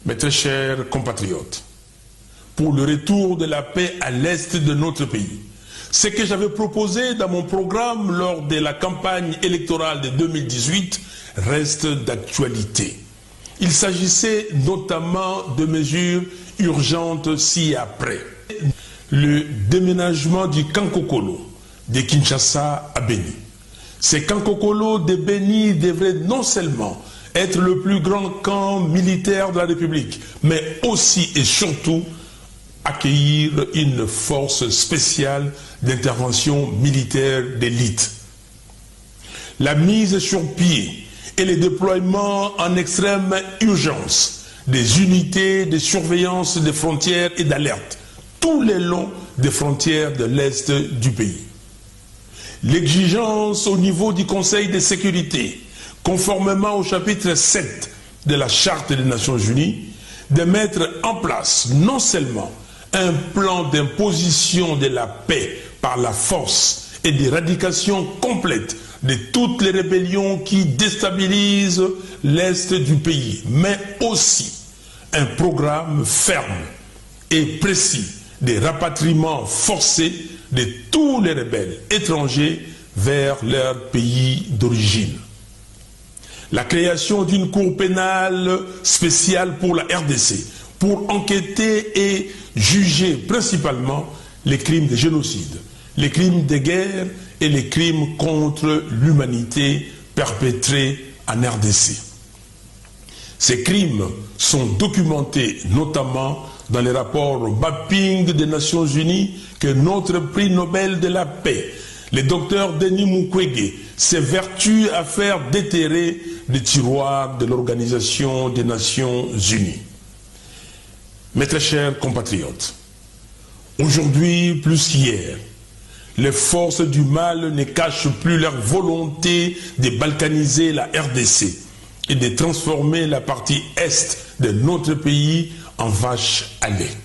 Mes très chers compatriotes, pour le retour de la paix à l'est de notre pays, ce que j'avais proposé dans mon programme lors de la campagne électorale de 2018 reste d'actualité. Il s'agissait notamment de mesures urgentes ci-après. Le déménagement du Kankokolo de Kinshasa à Beni. Ce Kankokolo de Beni devrait non seulement être le plus grand camp militaire de la République, mais aussi et surtout accueillir une force spéciale d'intervention militaire d'élite. La mise sur pied et le déploiement en extrême urgence des unités de surveillance des frontières et d'alerte tout le long des frontières de l'Est du pays. L'exigence au niveau du Conseil de sécurité, conformément au chapitre 7 de la Charte des Nations Unies, de mettre en place non seulement un plan d'imposition de la paix par la force et d'éradication complète de toutes les rébellions qui déstabilisent l'Est du pays, mais aussi un programme ferme et précis de rapatriement forcé de tous les rebelles étrangers vers leur pays d'origine. La création d'une cour pénale spéciale pour la RDC, pour enquêter et juger principalement les crimes de génocide, les crimes de guerre et les crimes contre l'humanité perpétrés en RDC. Ces crimes sont documentés notamment dans les rapports mapping des Nations Unies que notre prix Nobel de la paix, le docteur Denis Mukwege, s'évertue à faire déterrer les tiroirs de l'Organisation des Nations Unies. Mes très chers compatriotes, aujourd'hui plus qu'hier, les forces du mal ne cachent plus leur volonté de balkaniser la RDC et de transformer la partie est de notre pays en vache à lait.